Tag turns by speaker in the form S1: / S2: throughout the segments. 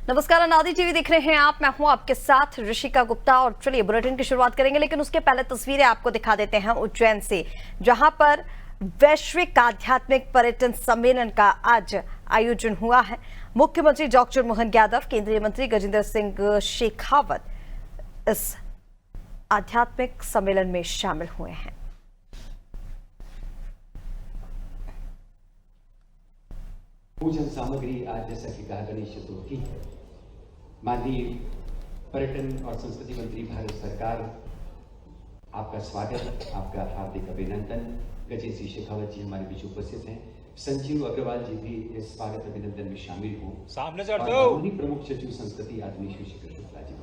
S1: नमस्कार, अनादि टीवी देख रहे हैं आप। मैं हूं आपके साथ ऋषिका गुप्ता और चलिए बुलेटिन की शुरुआत करेंगे, लेकिन उसके पहले तस्वीरें आपको दिखा देते हैं उज्जैन से, जहां पर वैश्विक आध्यात्मिक पर्यटन सम्मेलन का आज आयोजन हुआ है। मुख्यमंत्री डॉक्टर मोहन यादव, केंद्रीय मंत्री गजेंद्र सिंह शेखावत इस आध्यात्मिक सम्मेलन में शामिल हुए हैं।
S2: पूजन सामग्री आज जैसा कि कहा गणेश चतुर्थी है। माननीय पर्यटन और संस्कृति मंत्री भारत सरकार, आपका स्वागत, आपका हार्दिक अभिनंदन। गजेंद्र सिंह शेखावत जी हमारे बीच उपस्थित हैं। संजीव अग्रवाल जी भी इस स्वागत अभिनंदन में शामिल हों।
S3: सामने चढ़ जाओ।
S2: प्रमुख सचिव संस्कृति आदरणीय श्री शेखर शुक्ला जी।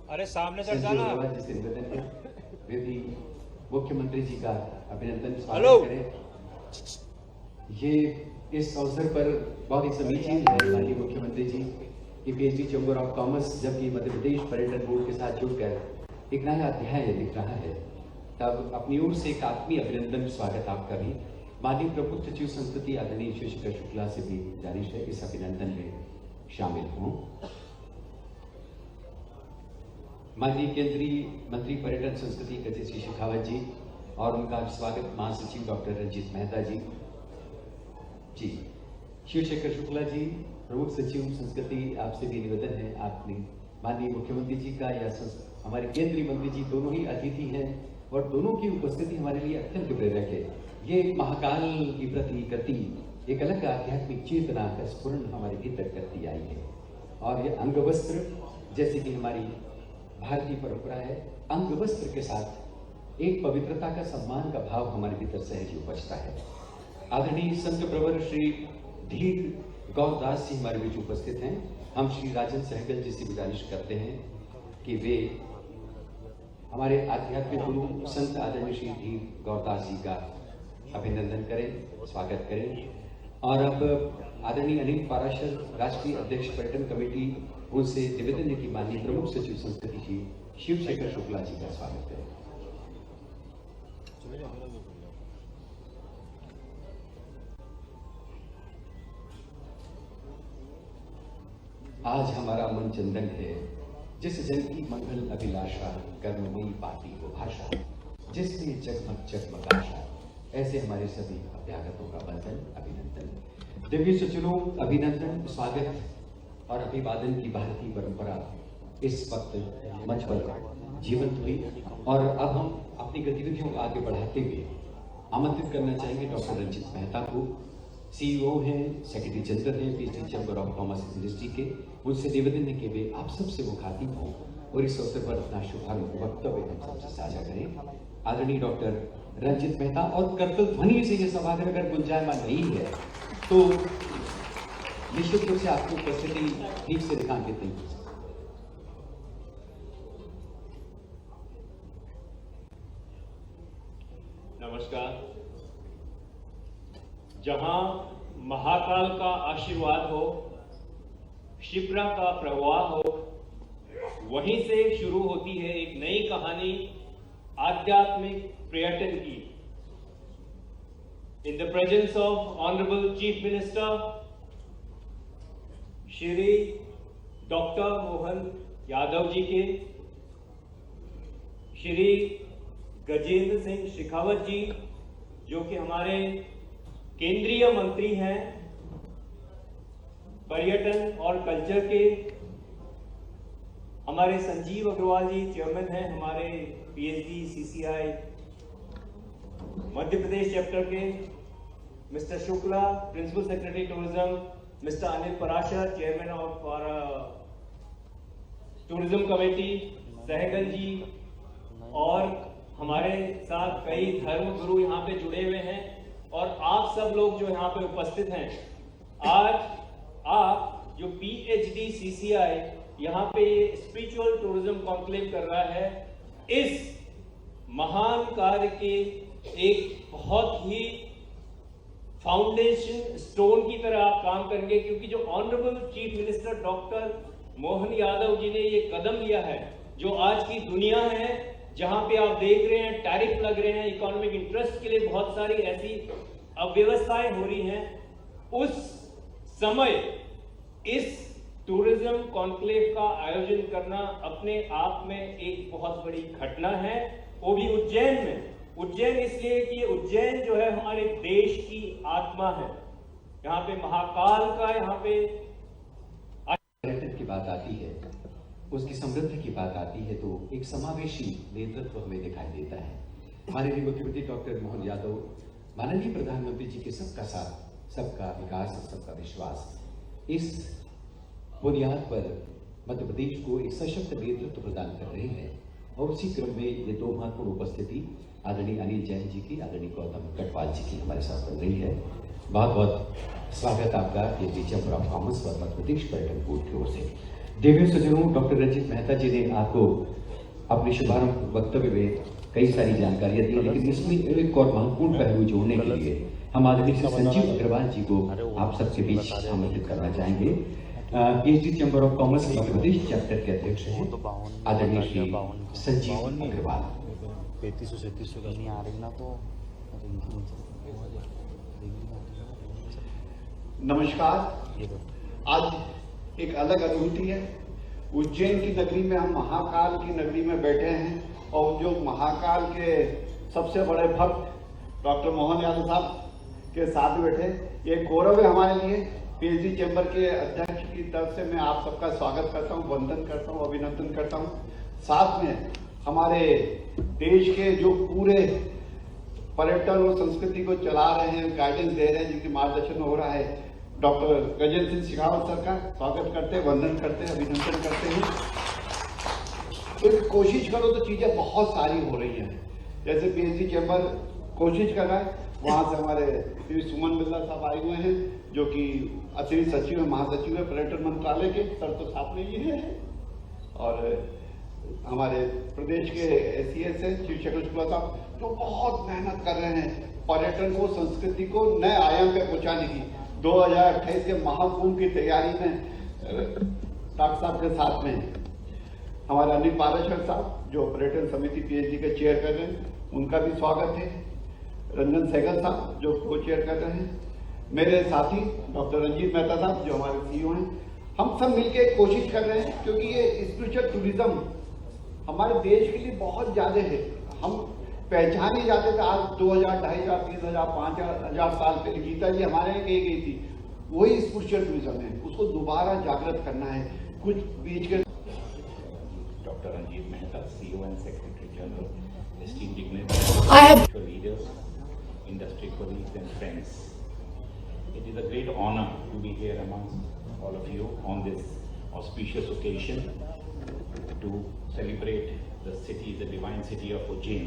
S3: अरे सामने चढ़ जाना।
S2: अग्रवाल जी से निवेदन है वे भी मुख्यमंत्री जी का अभिनंदन स्वागत करें। ये इस अवसर पर बहुत ही समीचीन है माननीय मुख्यमंत्री जी कि पीएचडी चैम्बर ऑफ कॉमर्स जबकि मध्य प्रदेश पर्यटन बोर्ड के साथ जुड़कर एक नया अध्याय लिख रहा है, तब अपनी ओर से एक आत्मीय अभिनंदन स्वागत आपका भी। माननीय प्रमुख सचिव संस्कृति आदरणीय श्री शेखर शुक्ला से भी गुजारिश है इस अभिनंदन में शामिल हों। माननीय केंद्रीय मंत्री पर्यटन संस्कृति गजेंद्र सिंह शेखावत जी और उनका स्वागत महासचिव डॉक्टर रंजीत मेहता जी। शिव शेखर शुक्ला जी, प्रमुख सचिव संस्कृति, आपसे भी निवेदन है, आपने माननीय मुख्यमंत्री जी का या हमारे केंद्रीय मंत्री जी दोनों ही अतिथि हैं और दोनों की उपस्थिति हमारे लिए अत्यंत प्रेरक है। ये महाकाल की प्रति गति एक अलग आध्यात्मिक चेतना का स्फुरण हमारे भीतर करती आई है। और ये अंग वस्त्र, जैसे कि हमारी भारतीय परंपरा है, अंग वस्त्र के साथ एक पवित्रता का, सम्मान का भाव हमारे भीतर सहज उपजता है। आदरणीय संत प्रवर श्री धीर गौरदास जी हमारे बीच उपस्थित हैं। हम श्री राजन सहगल जी से गुजारिश करते हैं कि वे हमारे आध्यात्मिक गुरु संत आदरणीय श्री धीर गौरदास जी का अभिनंदन करें, स्वागत करें। और अब आदरणीय अनिल पाराशर, राष्ट्रीय अध्यक्ष पर्यटन कमेटी, उनसे निवेदन है कि माननीय प्रमुख सचिव संस्कृति जी शिव शेखर शुक्ला जी का स्वागत करें। आज हमारा मन चंदन है, जिस जन की मंगल अभिलाषा, कर्ममयी पाती हो भाषा, जिसमें जगमग जगमग आशा। ऐसे हमारे सभी अभ्यागतों का वंदन, अभिनंदन। दिव्य सचिवों, अभिनंदन, स्वागत और अभिवादन की भारतीय परंपरा इस वक्त मंच पर जीवंत हुई। और अब हम अपनी गतिविधियों को आगे बढ़ाते हुए आमंत्रित करना चाहेंगे डॉक्टर रंजीत मेहता को, CEO हैं, सेक्रेटरी जनरल हैं PhD chamber of commerce industry के। उनसे निवेदन है कि वे आप सबसे मुखातिब हों और इस अवसर पर अपना शुभारंभ वक्तव्य हम सबसे साझा करें। आदरणीय डॉक्टर रंजीत मेहता, और करतल ध्वनि से ये सभागार अगर गुंजायमान नहीं है तो निश्चित रूप से आपकी उपस्थिति ठीक से रेखांकित नहीं हो सकती।
S4: नमस्कार। जहां महाकाल का आशीर्वाद हो, शिप्रा का प्रवाह हो, वहीं से शुरू होती है एक नई कहानी आध्यात्मिक पर्यटन की। In the presence of honourable chief minister Shri doctor Mohan Yadav ji के, श्री गजेंद्र सिंह शेखावत जी जो कि हमारे केंद्रीय मंत्री हैं पर्यटन और कल्चर के, हमारे संजीव अग्रवाल जी चेयरमैन हैं हमारे PHD CCI Madhya Pradesh chapter के, mister Shukla principal secretary tourism, mister Anil Parashar chairman of tourism committee, Sehgal ji, और हमारे साथ कई धर्म गुरु यहाँ पे जुड़े हुए हैं और आप सब लोग जो यहाँ पे उपस्थित हैं। आज आप जो PhD CCI यहाँ पे स्पिरिचुअल टूरिज्म कॉन्क्लेव कर रहा है, इस महान कार्य के एक बहुत ही फाउंडेशन स्टोन की तरह आप काम करेंगे, क्योंकि जो honourable chief minister doctor Mohan Yadav ji ने ये कदम लिया है, जो आज की दुनिया है जहां पे आप देख रहे हैं टैरिफ लग रहे हैं, इकोनॉमिक इंटरेस्ट के लिए बहुत सारी ऐसी अव्यवस्थाएं हो रही हैं, उस समय इस टूरिज्म कॉन्क्लेव का आयोजन करना अपने आप में एक बहुत बड़ी घटना है, वो भी उज्जैन में। उज्जैन इसलिए कि ये उज्जैन जो है हमारे देश की आत्मा है। यहाँ पे महाकाल का, यहाँ पे
S2: पर्यटन की बात आती है, उसकी समृद्धि की बात आती है, तो एक समावेशी नेतृत्व हमें दिखाई देता है। माननीय मुख्यमंत्री डॉक्टर मोहन यादव, माननीय प्रधानमंत्री जी के सबका साथ, सबका विकास और सबका विश्वास, इस बुनियाद पर मध्य प्रदेश को एक सशक्त नेतृत्व प्रदान कर रहे हैं। और उसी क्रम में ये दो महत्वपूर्ण उपस्थिति आदरणीय अनिल जैन जी की, आदरणीय गौतम कटवाल जी की हमारे साथ बन रही है। बहुत बहुत स्वागत आपका केंद्रीय चैम्बर ऑफ कॉमर्स और मध्य प्रदेश पर्यटन बोर्ड की ओर से। देवी सज्जनों, डॉक्टर रंजीत मेहता जी ने आपको अपने शुभारंभ वक्तव्य में कई सारी जानकारियां दी, लेकिन इसमें एक और महत्वपूर्ण पहलू जोड़ने के लिए हम आदरणीय श्री संजीव अग्रवाल जी को आप सबके बीच आमंत्रित करना चाहेंगे। PhD chamber of commerce Madhya Pradesh chapter के अध्यक्ष हैं आदरणीय श्री संजीव अग्रवाल।
S5: 3500 का नहीं आ रही ना, तो
S6: नमस्कार। आज एक अलग अनुभूति है। उज्जैन की नगरी में हम महाकाल की नगरी में बैठे हैं और जो महाकाल के सबसे बड़े भक्त डॉक्टर मोहन यादव साहब के साथ बैठे, ये गौरव है हमारे लिए। पीएचडी चैम्बर के अध्यक्ष की तरफ से मैं आप सबका स्वागत करता हूँ, वंदन करता हूँ, अभिनंदन करता हूँ। साथ में हमारे देश के जो पूरे पर्यटन और संस्कृति को चला रहे हैं, गाइडेंस दे रहे हैं, जिनके मार्गदर्शन हो रहा है, डॉक्टर गजेंद्र सिंह शेखावत सर का स्वागत करते हैं, वंदन करते हैं, अभिनंदन करते हैं। तो कोशिश करो तो चीजें बहुत सारी हो रही हैं। जैसे पीएचडी चैम्बर कोशिश कर रहा है, वहाँ से हमारे श्री सुमन बिरला साहब आए हुए हैं, जो कि अतिरिक्त सचिव है, महासचिव है पर्यटन मंत्रालय के, सर तो साथ में ही है। और हमारे प्रदेश के एसीएस है शिव शक्ल शुक्ला साहब, जो बहुत मेहनत कर रहे हैं पर्यटन को, संस्कृति को नए आयाम पे पहुंचाने की। 2028 के महाकुंभ की तैयारी में डॉक्टर साहब के साथ में हमारे अनिल पाराशर साहब, जो पर्यटन समिति पीएचडी के चेयर कर रहे हैं, उनका भी स्वागत है। रंजन सहगल साहब जो को चेयर कर रहे हैं, मेरे साथी डॉक्टर रंजीत मेहता साहब जो हमारे सीईओ हैं, हम सब मिलकर कोशिश कर रहे हैं, क्योंकि ये स्पिरिचुअल टूरिज्म हमारे देश के लिए बहुत ज्यादा है। हम पहचाने जाते थे आज 2000, 2500, 3000, 5000 साल पहले गीता जी हमारे यहाँ कही गई थी, वही स्पिरिचुअल टूरिज्म है, उसको दोबारा जागृत करना है। कुछ बीच के
S7: Dr. Ranjit Mehta, CEO and Secretary General, esteemed dignitaries, leaders, industry colleagues and friends. It is a great honor to be here amongst all of you on this auspicious occasion to celebrate the city, the divine city of Ujjain.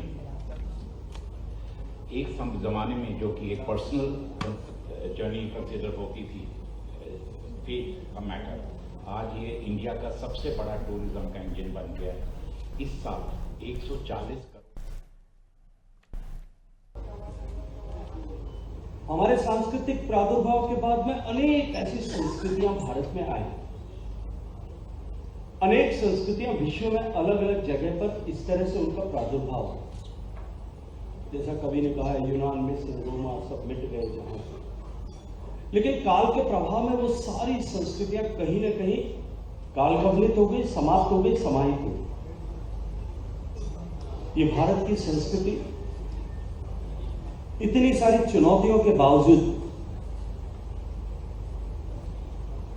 S7: एक ज़माने में जो कि एक personal journey consider होती थी, faith का matter, आज ये इंडिया का सबसे बड़ा टूरिज्म का इंजन बन गया है। इस साल 140
S8: हमारे सांस्कृतिक प्रादुर्भाव के बाद में अनेक ऐसी संस्कृतियां भारत में आई। अनेक संस्कृतियां विश्व में अलग अलग जगह पर इस तरह से उनका प्रादुर्भाव है। जैसा कवि ने कहा, यूनान में से रोमा सब मिट गए जहां से। लेकिन काल के प्रभाव में वो सारी संस्कृतियां कहीं न कहीं कालकवलित हो गई, समाप्त हो गई, समाहित हो गई। ये भारत की संस्कृति इतनी सारी चुनौतियों के बावजूद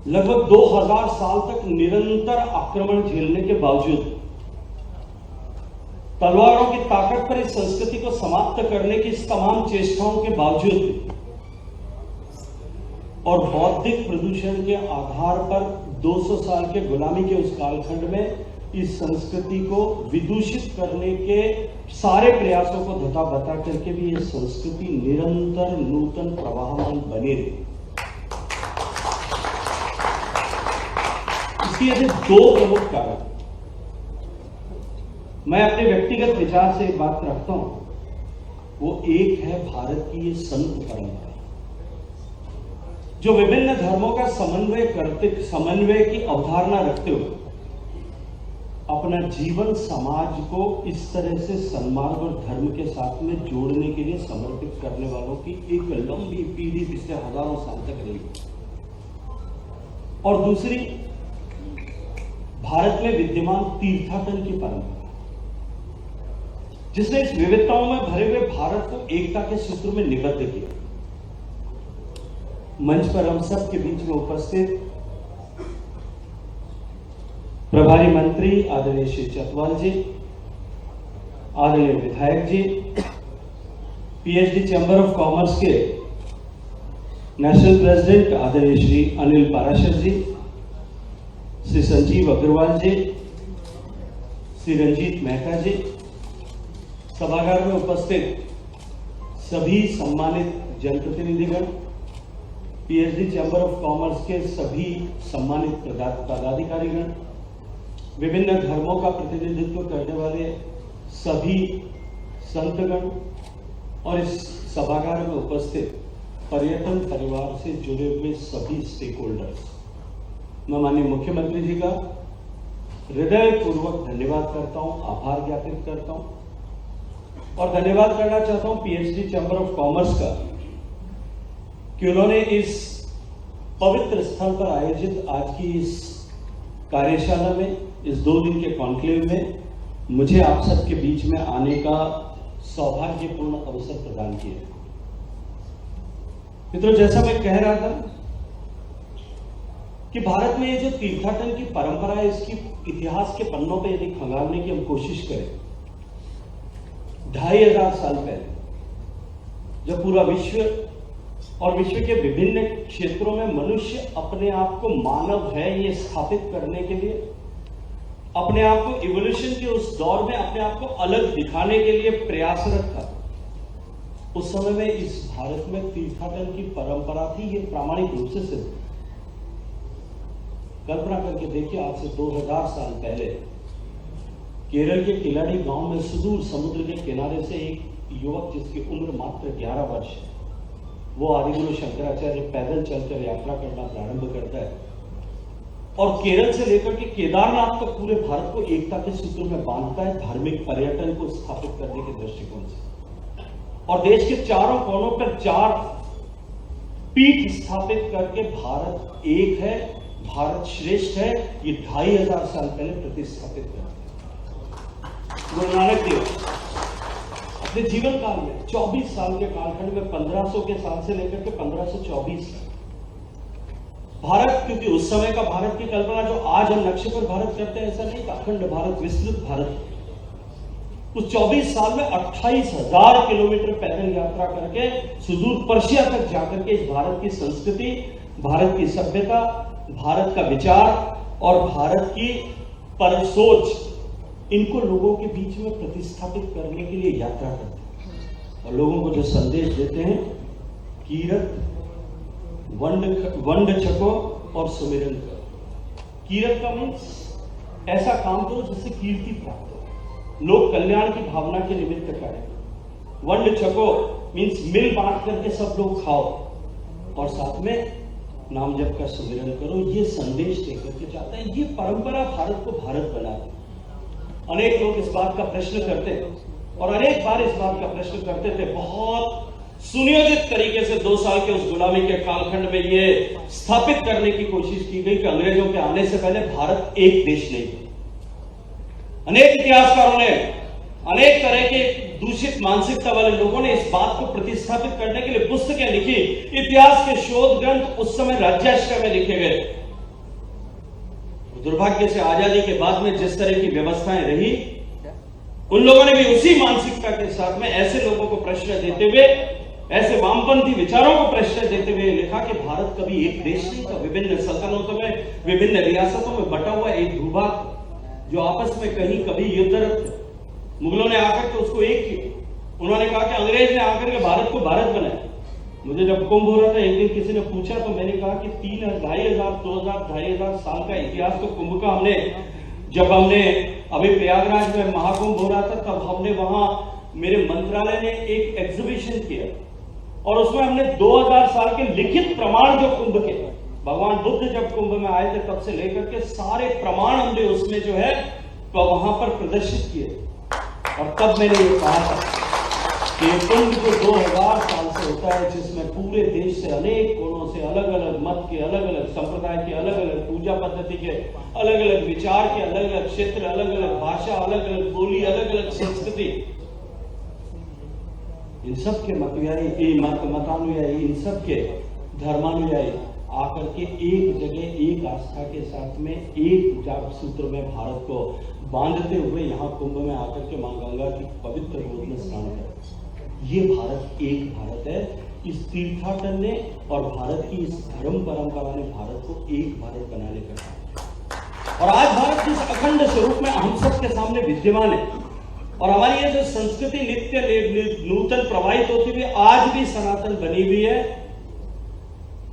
S8: लगभग 2000 साल तक निरंतर आक्रमण झेलने के बावजूद, तलवारों की ताकत पर इस संस्कृति को समाप्त करने की इस तमाम चेष्टाओं के बावजूद और बौद्धिक प्रदूषण के आधार पर 200 साल के गुलामी के उस कालखंड में इस संस्कृति को विदूषित करने के सारे प्रयासों को धता बता करके भी ये संस्कृति निरंतर नूतन प्रवाहमान बनी रही। इसके ऐसे दो प्रमुख कारण, मैं अपने व्यक्तिगत विचार से एक बात रखता हूं, वो एक है भारत की ये संत परंपरा, जो विभिन्न धर्मों का समन्वय की अवधारणा रखते हुए अपना जीवन समाज को इस तरह से सन्मार्ग और धर्म के साथ में जोड़ने के लिए समर्पित करने वालों की एक लंबी पीढ़ी पिछले हजारों साल तक रही। और दूसरी, भारत में विद्यमान तीर्थाटन की परंपरा, जिसने इस विविधताओं में भरे हुए भारत को एकता के सूत्र में निबद्ध किया। मंच पर हम सब के बीच में उपस्थित प्रभारी मंत्री आदरणीय श्री चतवाल जी, आदरणीय विधायक जी, पीएचडी चैंबर ऑफ कॉमर्स के नेशनल प्रेसिडेंट आदरणीय श्री अनिल पाराशर जी, श्री संजीव अग्रवाल जी, श्री रंजीत मेहता जी, सभागार में उपस्थित सभी सम्मानित जनप्रतिनिधिगण, पीएचडी चैंबर ऑफ कॉमर्स के सभी सम्मानित पदाधिकारीगण, विभिन्न धर्मों का प्रतिनिधित्व करने वाले सभी संतगण और इस सभागार में उपस्थित पर्यटन परिवार से जुड़े हुए सभी स्टेक होल्डर्स, मैं माननीय मुख्यमंत्री जी का हृदयपूर्वक धन्यवाद करता हूं, आभार ज्ञापित करता हूं और धन्यवाद करना चाहता हूं पीएचडी चैंबर ऑफ कॉमर्स का कि उन्होंने इस पवित्र स्थल पर आयोजित आज की इस कार्यशाला में, इस 2 दिन के कॉन्क्लेव में मुझे आप सबके बीच में आने का सौभाग्यपूर्ण अवसर प्रदान किया। मित्रों, जैसा मैं कह रहा था कि भारत में ये जो तीर्थाटन की परंपरा है, इसकी इतिहास के पन्नों पे यदि खंगालने की हम कोशिश करें, 2500 साल पहले जब पूरा विश्व और विश्व के विभिन्न क्षेत्रों में मनुष्य अपने आप को मानव है ये स्थापित करने के लिए, अपने आप को इवोल्यूशन के उस दौर में अपने आप को अलग दिखाने के लिए प्रयासरत था, उस समय में इस भारत में तीर्थाटन की परंपरा थी। ये प्रामाणिक रूप से सिद्ध। कल्पना करके देखिए, आज से 2000 साल पहले केरल के किलाड़ी गांव में सुदूर समुद्र के किनारे से एक युवक जिसकी उम्र मात्र 11 वर्ष है, वो आदिगुरु शंकराचार्य पैदल चलकर यात्रा करना प्रारंभ करता है और केरल से लेकर के केदारनाथ तक पूरे भारत को एकता के सूत्र में बांधता है, धार्मिक पर्यटन को स्थापित करने के दृष्टिकोण से। और देश के चारों कोनों पर 4 पीठ स्थापित करके भारत एक है, भारत श्रेष्ठ है, ये 2500 साल पहले प्रतिस्थापित करते। गुरु नानक देव अपने जीवन काल में 24 साल के कालखंड में 1500 के साल से लेकर के 1524 भारत, क्योंकि उस समय का भारत की कल्पना जो आज हम नक्शे पर भारत करते हैं ऐसा नहीं था, अखंड भारत, विस्तृत भारत। उस 24 साल में 28,000 किलोमीटर पैदल यात्रा करके सुदूर पर्शिया तक जाकर के इस भारत की संस्कृति, भारत की सभ्यता, भारत का विचार और भारत की परसोच, इनको लोगों के बीच में प्रतिस्थापित करने के लिए यात्रा करते हैं और लोगों को जो संदेश देते हैं, कीरत, वंड छको और सुमिरन करो। कीरत का मीन्स ऐसा काम करो जिससे कीर्ति प्राप्त हो, लोक कल्याण की भावना के निमित्त करें। वंड छको मीन्स मिल बांट करके सब लोग खाओ और साथ में नाम जप का सुमिरन करो, ये संदेश देकर के जाता है। ये परंपरा भारत को भारत बनाती है। अनेक लोग इस बात का प्रश्न करते हैं और अनेक बार इस बात का प्रश्न करते थे, बहुत सुनियोजित तरीके से 2 साल के उस गुलामी के कालखंड में ये स्थापित करने की कोशिश की गई कि अंग्रेजों के आने से पहले भारत एक देश नहीं था। अनेक इतिहासकारों ने, अनेक तरह के दूषित मानसिकता वाले लोगों ने इस बात को प्रतिस्थापित करने के लिए पुस्तकें लिखी, इतिहास के शोध ग्रंथ उस समय राज्याश्रय में लिखे गए। दुर्भाग्य से आजादी के बाद में जिस तरह की व्यवस्थाएं रही, उन लोगों ने भी उसी मानसिकता के साथ में ऐसे लोगों को प्रश्न देते हुए, ऐसे वामपंथी विचारों को प्रश्न देते हुए लिखा कि भारत कभी एक देश नहीं था, विभिन्न सल्तनतों में, विभिन्न रियासतों में बटा हुआ एक भूभाग जो आपस में कहीं कभी युद्धरत थे। मुगलों ने आकर के उसको एक किया। उन्होंने कहा कि अंग्रेज ने आकर के भारत को भारत बनाया। मुझे जब कुंभ हो रहा था, एक दिन किसी ने पूछा तो मैंने कहा कि 2,500 साल का इतिहास तो कुंभ का हमने, जब हमने अभी प्रयागराज में महाकुंभ हो रहा था तब हमने वहां, मेरे मंत्रालय ने एक एग्जीबिशन किया और उसमें हमने 2000 साल के लिखित प्रमाण जो कुंभ के, भगवान बुद्ध जब कुंभ में आए थे तब से लेकर के सारे प्रमाण हमने उसमें जो है तो वहां पर प्रदर्शित किए। और तब मैंने ये कहा था ये कुंभ जो 2000 साल से होता है, जिसमें पूरे देश से अनेक कोनों से अलग अलग मत के, अलग अलग संप्रदाय के, अलग अलग पूजा पद्धति के, अलग अलग विचार के, अलग अलग क्षेत्र, अलग अलग भाषा, अलग अलग बोली, अलग अलग संस्कृति, इन सब के मतानुयायी, इन सब के धर्मानुयायी आकर के एक जगह एक आस्था के साथ में एक सूत्र में भारत को बांधते हुए यहाँ कुंभ में आकर के मां गंगा की पवित्र गोद में स्नान करते। ये भारत एक भारत है। इस तीर्थाटन ने और भारत की इस धर्म परंपरा ने भारत को एक भारत बनाने का काम। और आज भारत जिस अखंड स्वरूप में हम सब के सामने विद्यमान है, और हमारी ये जो संस्कृति नित्य नूतन प्रवाहित होती हुई आज भी सनातन बनी हुई है,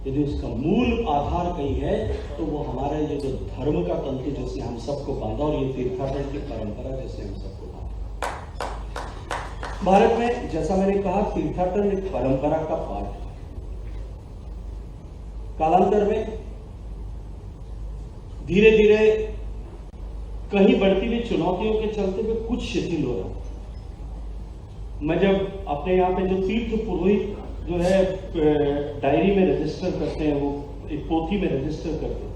S8: यदि उसका मूल आधार कहीं है तो वो हमारा ये जो धर्म का तंतु जिसने हम सबको बांधा, और ये तीर्थाटन की परंपरा जिसने हम सबको बांधा। भारत में जैसा मैंने कहा, तीर्थाटन एक परंपरा का पार्ट है। कालांतर में धीरे धीरे कहीं बढ़ती हुई चुनौतियों के चलते हुए कुछ शिथिल हो रहा। मैं जब अपने यहाँ पे जो तीर्थ पुरोहित जो है डायरी में रजिस्टर करते हैं, वो एक पोथी में रजिस्टर करते हैं।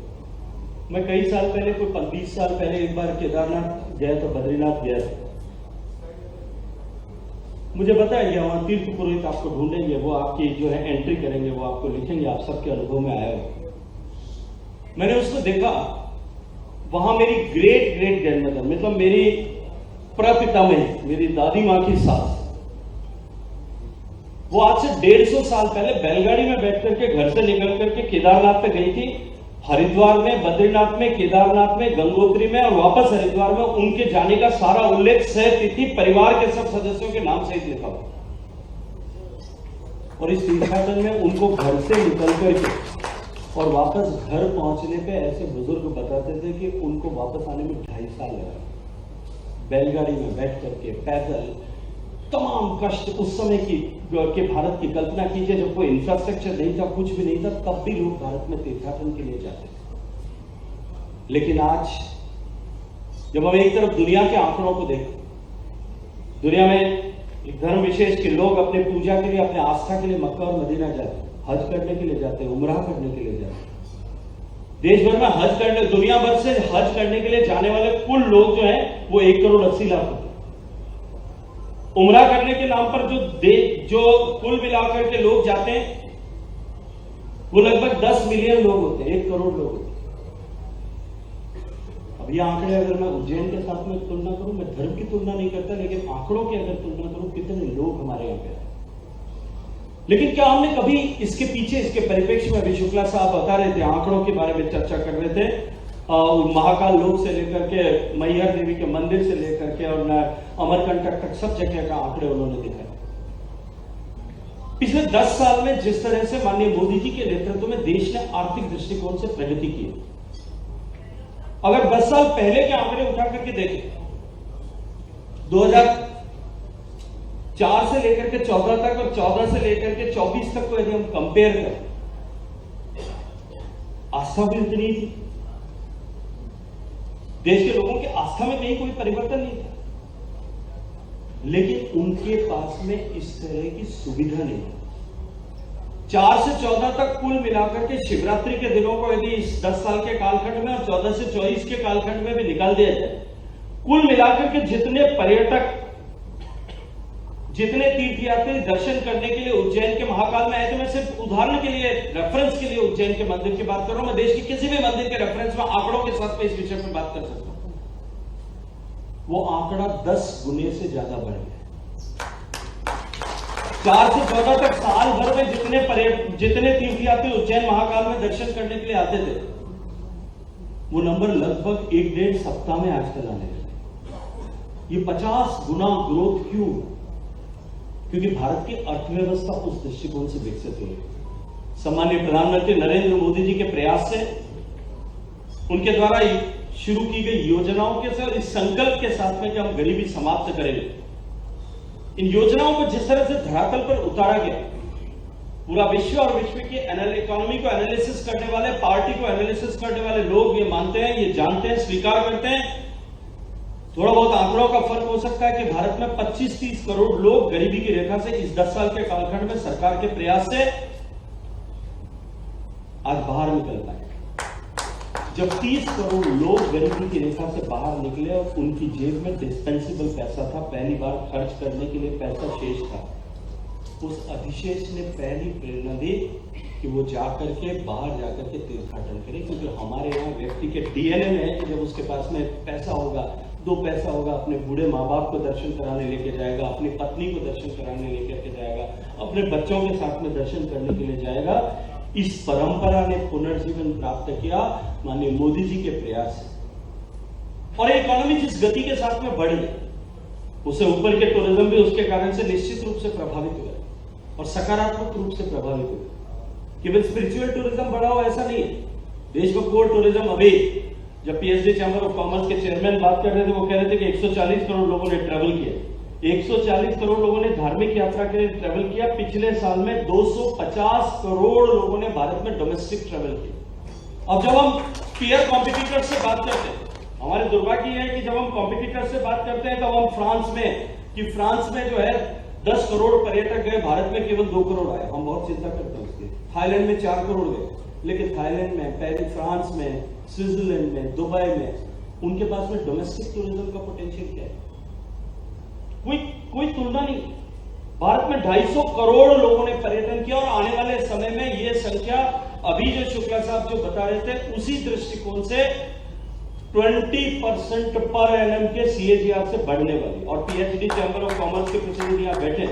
S8: मैं कई साल पहले, कोई 20 साल पहले एक बार केदारनाथ गया था, बद्रीनाथ गया था। मुझे पता है वहां तीर्थ पुरोहित आपको ढूंढेंगे, वो आपकी जो है एंट्री करेंगे, वो आपको लिखेंगे, आप सबके अनुभव में आया हो। मैंने उसको देखा, वहां मेरी ग्रेट ग्रेट ग्रैंडमदर, मतलब मेरी प्रपितामह, मेरी दादी माँ की सास, वो आज से 150 साल पहले बैलगाड़ी में बैठ करके घर से निकल करके केदारनाथ पे गई थी। हरिद्वार में, बद्रीनाथ में, केदारनाथ में, गंगोत्री में और वापस हरिद्वार में उनके जाने का सारा उल्लेख सह तिथि परिवार के सब सदस्यों के नाम सहित लिखा हुआ। और इस तीर्थाटन में उनको घर से निकल करके और वापस घर पहुंचने पे ऐसे बुजुर्ग बताते थे कि उनको वापस आने में 2.5 साल लगा। बैलगाड़ी में बैठ करके, पैदल, तमाम कष्ट। उस समय की के भारत की कल्पना कीजिए, जब कोई इंफ्रास्ट्रक्चर नहीं था, कुछ भी नहीं था, तब भी लोग भारत में तीर्थाटन के लिए जाते थे। लेकिन आज जब हम एक तरफ दुनिया के आंकड़ों को देखें, दुनिया में एक धर्म विशेष के लोग अपने पूजा के लिए, अपने आस्था के लिए मक्का और मदीना जाते हैं, हज करने के लिए जाते हैं, उमरा करने के लिए जाते हैं। देश भर में हज करने, दुनिया भर से हज करने के लिए जाने वाले कुल लोग जो हैं वो 1 करोड़ 80 लाख होते हैं। उमरा करने के नाम पर जो कुल मिलाकर के लोग जाते हैं वो लगभग 10 मिलियन लोग होते हैं, 1 करोड़ लोग होते हैं। अब ये आंकड़े अगर मैं उज्जैन के साथ में तुलना करूं, मैं धर्म की तुलना नहीं करता, लेकिन आंकड़ों की अगर तुलना करूं, कितने लोग हमारे यहाँ पे हैं। लेकिन क्या हमने कभी इसके पीछे, इसके परिप्रेक्ष्य में, अभी शुक्ला साहब बता रहे थे, आंकड़ों के बारे में चर्चा कर रहे थे, महाकाल लोक से लेकर के मैहर देवी के मंदिर से लेकर के और अमरकंटक तक सब जगह का आंकड़े उन्होंने दिखाए। पिछले 10 साल में जिस तरह से माननीय मोदी जी के नेतृत्व में देश ने आर्थिक दृष्टिकोण से प्रगति की, अगर 10 साल पहले के आंकड़े उठा करके देखें, 2004 से लेकर के 14 तक और 14 से लेकर के 24 तक को यदि हम कंपेयर करें, आस्था भी उतनी थी। देश के लोगों की आस्था में कहीं कोई परिवर्तन नहीं था, लेकिन उनके पास में इस तरह की सुविधा नहीं है। 4 से 14 तक कुल मिलाकर के शिवरात्रि के दिनों को यदि इस 10 साल के कालखंड में और 14 से 24 के कालखंड में भी निकाल दिया जाए, कुल मिलाकर के जितने पर्यटक, जितने तीर्थयात्री दर्शन करने के लिए उज्जैन के महाकाल में आए थे, मैं सिर्फ उदाहरण के लिए, रेफरेंस के लिए उज्जैन के मंदिर की बात कर रहा हूं, मैं देश के किसी भी मंदिर के रेफरेंस में आंकड़ों के साथ में इस विषय पर बात कर सकता हूं। वो आंकड़ा 10 गुने से ज्यादा बढ़ गया। 4 से 14 तक साल भर में जितने तीर्थयात्री उज्जैन महाकाल में दर्शन करने के लिए आते थे, वो नंबर लगभग 1-1.5 सप्ताह में आजकल आने लगे। ये 50 गुना ग्रोथ क्यों? क्योंकि भारत की अर्थव्यवस्था उस दृष्टिकोण से विकसित हुई। सम्माननीय प्रधानमंत्री नरेंद्र मोदी जी के प्रयास से, उनके द्वारा शुरू की गई योजनाओं के साथ, इस संकल्प के साथ में कि हम गरीबी समाप्त करेंगे, इन योजनाओं को जिस तरह से धरातल पर उतारा गया, पूरा विश्व और विश्व की इकोनॉमी को एनालिसिस करने वाले, पार्टी को एनालिसिस करने वाले लोग ये मानते हैं, ये जानते हैं, स्वीकार करते हैं थोड़ा बहुत आंकड़ों का फर्क हो सकता है कि भारत में 25-30 करोड़ लोग गरीबी की रेखा से इस 10 साल के कालखंड में सरकार के प्रयास से आज बाहर निकल पाए। जब 30 करोड़ लोग गरीबी की रेखा से बाहर निकले और उनकी जेब में डिस्पेंसिबल पैसा था, पहली बार खर्च करने के लिए पैसा शेष था, उस अधिशेष ने पहली प्रेरणा दी कि वो जाकर के बाहर जाकर के तीर्थाटन करे, क्योंकि हमारे यहाँ व्यक्ति के डीएनए में है कि जब उसके पास में पैसा होगा, 2 पैसा होगा, अपने बूढ़े माँ बाप को दर्शन कराने लेके जाएगा, अपनी पत्नी को दर्शन कराने लेकर के जाएगा, अपने बच्चों के साथ में दर्शन करने के लिए जाएगा। इस परंपरा ने पुनर्जीवन प्राप्त किया माननीय मोदी जी के प्रयास से। और इकोनॉमी जिस गति के साथ में बढ़ गई, उसे ऊपर के टूरिज्म भी उसके कारण से निश्चित रूप से प्रभावित हुए और सकारात्मक रूप से प्रभावित हुए। केवल स्पिरिचुअल टूरिज्म बढ़ा हो ऐसा नहीं है, देश में कोर टूरिज्म अभी जब पीएचडी चैंबर ऑफ कॉमर्स के चेयरमैन बात कर रहे थे, वो कह रहे थे कि 140 करोड़ लोगों ने ट्रेवल किया, 140 करोड़ लोगों ने धार्मिक यात्रा के लिए ट्रेवल किया। पिछले साल में 250 करोड़ लोगों ने भारत में डोमेस्टिक ट्रेवल किया। अब जब हम पीयर कॉम्पिटिटर से बात करते हैं, हमारे दुर्भाग्य है कि जब हम कॉम्पिटिटर से बात करते हैं तब हम फ्रांस में जो है 10 करोड़ पर्यटक गए, भारत में केवल 2 करोड़ आए। हम बहुत चिंता करते हैं उसकी। थाईलैंड में 4 करोड़ गए, लेकिन थाईलैंड में, पेरिस, फ्रांस में, स्विट्जरलैंड में, दुबई में, उनके पास में डोमेस्टिक टूरिज्म का पोटेंशियल क्या है? कोई तुलना नहीं। भारत में 250 करोड़ लोगों ने पर्यटन किया और आने वाले समय में यह संख्या, अभी जो शुक्ला साहब जो बता रहे थे, उसी दृष्टिकोण से 20% पर एनएम के सीएजीआर से बढ़ने वाली। और पीएचडी चैंबर ऑफ कॉमर्स के प्रतिनिधि यहां बैठे,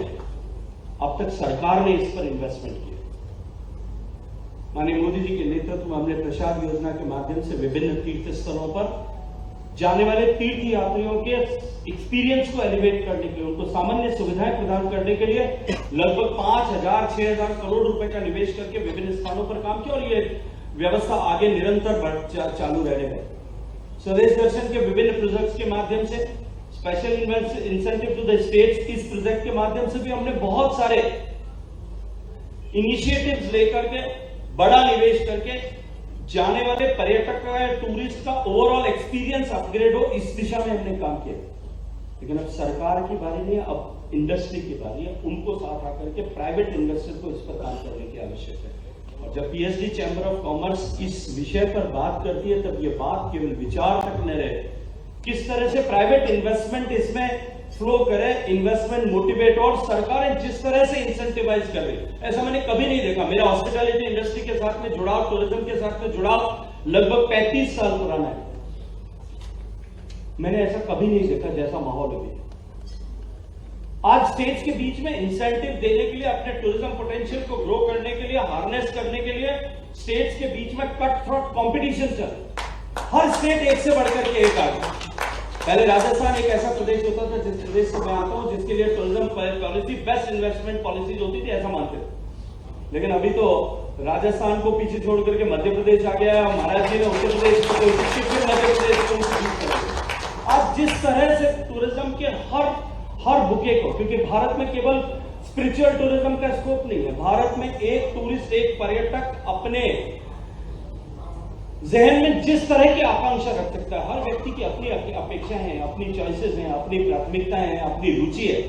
S8: अब तक सरकार ने इस पर इन्वेस्टमेंट किया। माननीय मोदी जी के नेतृत्व में हमने प्रसाद योजना के माध्यम से विभिन्न तीर्थ स्थलों पर जाने वाले तीर्थ यात्रियों के एक्सपीरियंस को एलिवेट करने के लिए, उनको सामान्य सुविधाएं प्रदान करने के लिए लगभग 5,000-6,000 करोड़ रुपए का निवेश करके विभिन्न स्थानों पर काम किया और ये व्यवस्था आगे निरंतर चालू रहने वाली। स्वदेश दर्शन के विभिन्न प्रोजेक्ट्स के माध्यम से, special incentive to the states, इस प्रोजेक्ट के माध्यम से भी हमने बहुत सारे इनिशिएटिव्स लेकर के, बड़ा निवेश करके जाने वाले पर्यटक का, टूरिस्ट का ओवरऑल एक्सपीरियंस अपग्रेड हो, इस दिशा में हमने काम किया। लेकिन अब सरकार की बारी नहीं है, अब इंडस्ट्री की बारी है। उनको साथ आकर के प्राइवेट इन्वेस्टर को इस पर काम करने की आवश्यकता है। और जब पीएचडी चैंबर ऑफ कॉमर्स इस विषय पर बात करती है, तब ये बात केवल विचार तक न रहे, किस तरह से प्राइवेट इन्वेस्टमेंट इसमें फ्लो करे, इन्वेस्टमेंट मोटिवेट, और सरकारें जिस तरह से इंसेंटिवाइज कर रही, ऐसा मैंने कभी नहीं देखा। मेरा हॉस्पिटैलिटी इंडस्ट्री के साथ में जुड़ाव, टूरिज्म के साथ में जुड़ाव लगभग 35 साल पुराना है। मैंने ऐसा कभी नहीं देखा जैसा माहौल अभी। आज स्टेट्स के बीच में इंसेंटिव देने के लिए, अपने टूरिज्म पोटेंशियल को ग्रो करने के लिए, हार्नेस करने के लिए स्टेट्स के बीच में कट थ्रोट कॉम्पिटिशन चल, हर स्टेट एक से बढ़कर के एक आ गया। पहले राजस्थान एक ऐसा प्रदेश होता था, जिस प्रदेश से मैं आता हूं, जिसके लिए tourism policy best investment policies होती थी, ऐसा मानते थे। लेकिन अभी तो राजस्थान को पीछे छोड़ करके मध्य प्रदेश आ गया है, महाराज जी ने उत्तर प्रदेश को, मध्य प्रदेश को। आज जिस तरह से टूरिज्म के हर बुके को, क्योंकि भारत में केवल स्पिरिचुअल टूरिज्म का स्कोप नहीं है, भारत में एक टूरिस्ट, एक पर्यटक अपने जहन में जिस तरह की आकांक्षा रख सकता है। हर व्यक्ति की अपनी अपेक्षाएं हैं, अपनी चॉइसेस हैं, अपनी प्राथमिकताएं हैं, अपनी रुचि है।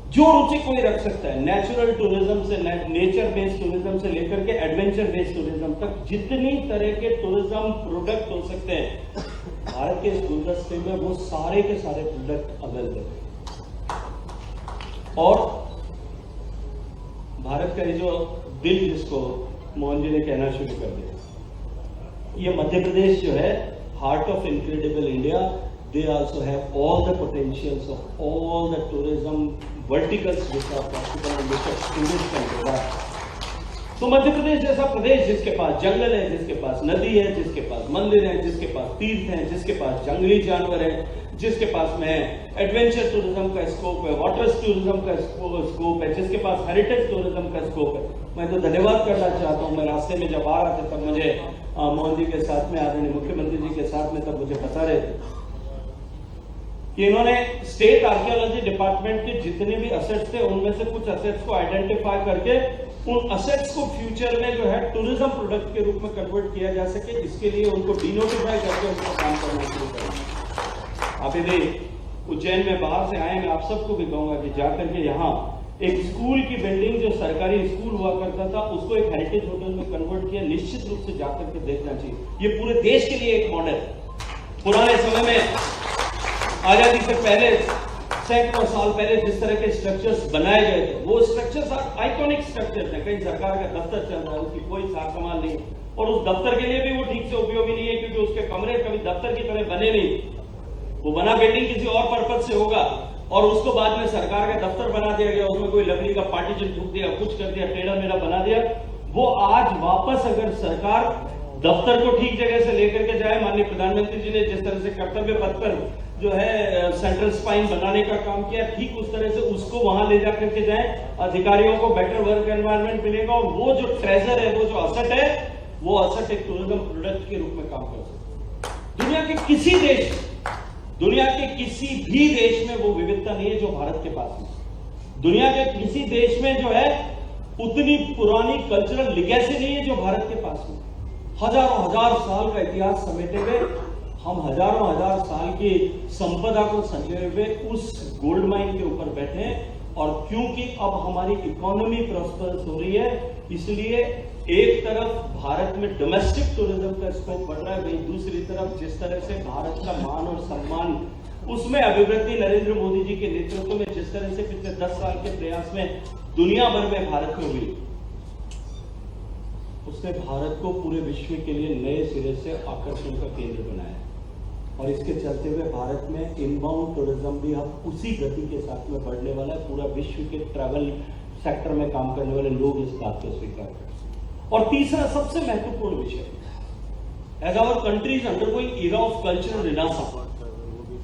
S8: जो रुचि कोई रख सकता है, नेचुरल टूरिज्म से, नेचर बेस्ड टूरिज्म से लेकर के एडवेंचर बेस्ड टूरिज्म तक, जितनी तरह के टूरिज्म प्रोडक्ट हो सकते हैं भारत के इस गुलदस्ते में, वो सारे के सारे प्रोडक्ट अवेलेबल है। और भारत का ये जो दिल, जिसको मोहन जी ने कहना शुरू कर दिया, ये मध्य प्रदेश जो है, heart of incredible India, they also have all the potentials of all the tourism verticals which are possible and which a tourist can provide. तो मध्य प्रदेश जैसा प्रदेश, जिसके पास जंगल है, जिसके पास नदी है, जिसके पास मंदिर है, जिसके पास तीर्थ हैं, जिसके पास जंगली जानवर है, जिसके पास में एडवेंचर टूरिज्म का स्कोप है, वाटर टूरिज्म का स्कोप है, जिसके पास हेरिटेज टूरिज्म का स्कोप है, मैं तो धन्यवाद करना चाहता हूँ। मैं रास्ते में जब आ रहा था तब मुझे मोहन जी के साथ में, आदरणीय मुख्यमंत्री जी के साथ में, तब मुझे बता रहे थे कि इन्होंने स्टेट आर्कियोलॉजी डिपार्टमेंट के जितने भी असेट्स थे, उनमें से कुछ असेट्स को आइडेंटिफाई करके उन असेट्स को फ्यूचर में जो है टूरिज्म प्रोडक्ट के रूप में कन्वर्ट किया जा सके, इसके लिए उनको डिनोटिफाई करके उनका काम करना शुरू करें। आप यदि उज्जैन में बाहर से आए, मैं आप सबको भी कहूंगा कि जाकर के यहाँ एक स्कूल की बिल्डिंग, जो सरकारी स्कूल हुआ करता था, उसको एक हेरिटेज होटल में कन्वर्ट किया। निश्चित रूप से जाकर के देखना चाहिए। ये पूरे देश के लिए एक मॉडल। पुराने समय में आजादी से पहले सैकड़ों साल पहले जिस तरह के स्ट्रक्चर्स बनाए गए थे, वो स्ट्रक्चर्स आइकॉनिक स्ट्रक्चर्स हैं। कहीं सरकार का दफ्तर चल रहा है, उसकी कोई सामान नहीं, और उस दफ्तर के लिए भी वो ठीक से उपयोगी नहीं है, क्योंकि उसके कमरे कभी दफ्तर की तरह बने नहीं। वो बना बिल्डिंग किसी और पर्पज से होगा, और उसको बाद में सरकार का दफ्तर बना दिया गया, उसमें कोई लकड़ी का पार्टीशन ठोक दिया, कुछ कर दिया, टेढ़ा मेढ़ा बना दिया। वो आज वापस अगर सरकार दफ्तर को ठीक जगह से लेकर के जाए, माननीय प्रधानमंत्री जी ने जिस तरह से कर्तव्य पथ पर जो है सेंट्रल स्पाइन बनाने का काम किया, ठीक उस तरह से उसको वहां ले जाकर के जाए, अधिकारियों को बेटर वर्क एनवायरनमेंट मिलेगा, और वो जो ट्रेजर है, वो जो असट है, वो असट एक टूरिज्म प्रोडक्ट के रूप में काम कर सकता है। दुनिया के किसी भी देश में वो विविधता नहीं है जो भारत के पास है। दुनिया के किसी देश में जो है उतनी पुरानी कल्चरल लिगेसी नहीं है जो भारत के पास है। हजारों हजार साल का इतिहास समेटे हुए हम हजारों हजार साल की संपदा को संजोए हुए उस गोल्ड माइन के ऊपर बैठे हैं। और क्योंकि अब हमारी इकोनॉमी प्रॉस्परस हो रही है, इसलिए एक तरफ भारत में डोमेस्टिक टूरिज्म का स्कोप बढ़ रहा है, वहीं दूसरी तरफ जिस तरह से भारत का मान और सम्मान, उसमें अभिवृद्धि नरेंद्र मोदी जी के नेतृत्व में जिस तरह से पिछले 10 साल के प्रयास में दुनिया भर में भारत में हुई, उसने भारत को पूरे विश्व के लिए नए सिरे से आकर्षण का केंद्र बनाया। और इसके चलते हुए भारत में इनबाउंड टूरिज्म भी अब उसी गति के साथ में बढ़ने वाला है। पूरा विश्व के ट्रैवल सेक्टर में काम करने वाले लोग इस बात को स्वीकार करते हैं। और तीसरा सबसे महत्वपूर्ण विषय, as our country is undergoing era of cultural renaissance,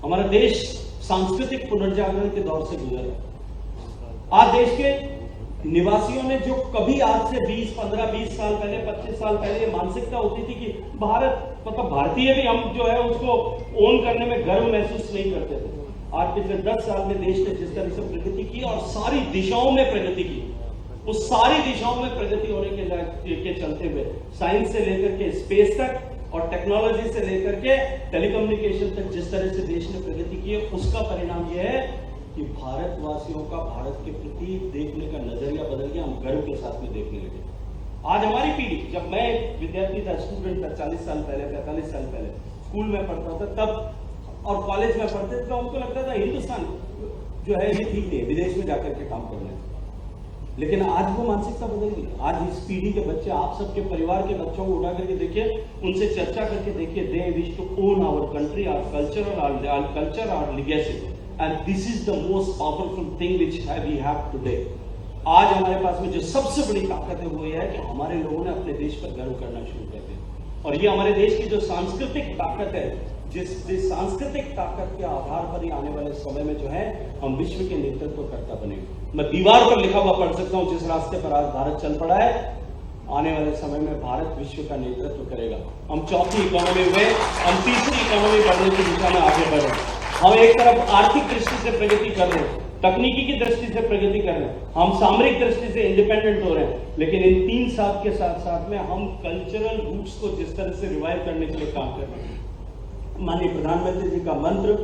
S8: हमारा देश सांस्कृतिक पुनर्जागरण के दौर से गुजर रहा है। आज देश के निवासियों ने जो कभी आज से 20, 15, 20 साल पहले, 25 साल पहले ये मानसिकता होती थी कि भारत मतलब भारतीय भी हम जो है उसको ओन करने में गर्व महसूस नहीं करते थे, आज पिछले 10 साल में देश ने जिस तरह से प्रगति की और सारी दिशाओं में प्रगति की, उस सारी दिशाओं में प्रगति होने के चलते हुए साइंस से लेकर के स्पेस तक और टेक्नोलॉजी से लेकर के टेलीकम्युनिकेशन तक जिस तरह से देश ने प्रगति की है, उसका परिणाम यह है कि भारतवासियों का भारत के प्रति देखने का नजरिया बदल गया। हम गर्व के साथ में देखने लगे। आज हमारी पीढ़ी, जब मैं विद्यार्थी था, स्टूडेंट था, 40 साल पहले, 45 साल पहले स्कूल में पढ़ता था तब, और कॉलेज में पढ़ते थे, तो हमको लगता था हिंदुस्तान जो है ये ठीक नहीं है, विदेश में जाकर के काम करना है। लेकिन आज वो मानसिकता बदल गई। आज इस पीढ़ी के बच्चे, आप सबके परिवार के बच्चों को उठा करके देखिए, उनसे चर्चा करके देखिए, they wish to own our country, our culture, our legacy, and this is the most powerful thing which we have today. आज हमारे पास में जो सबसे बड़ी ताकत है वो ये है कि हमारे लोगों ने अपने देश पर गर्व करना शुरू कर दिया। और ये हमारे देश की जो सांस्कृतिक ताकत है, जिस सांस्कृतिक ताकत के आधार पर ही आने वाले समय में जो है हम विश्व के नेतृत्व करता बनेंगे। मैं दीवार पर लिखा हुआ पढ़ सकता हूं, जिस रास्ते पर आज भारत चल पड़ा है, आने वाले समय में भारत विश्व का नेतृत्व करेगा। हम चौथी इकोनॉमी हुए, हम तीसरी इकोनॉमी बढ़ने की दिशा में आगे बढ़े। हम एक तरफ आर्थिक दृष्टि से प्रगति कर रहे हैं, तकनीकी की दृष्टि से प्रगति कर रहे हैं, हम सामरिक दृष्टि से इंडिपेंडेंट हो रहे हैं, लेकिन इन 3 साल के साथ साथ में हम कल्चरल रूट्स को जिस तरह से रिवाइव करने के लिए काम कर रहे हैं। माननीय प्रधानमंत्री जी का मंत्र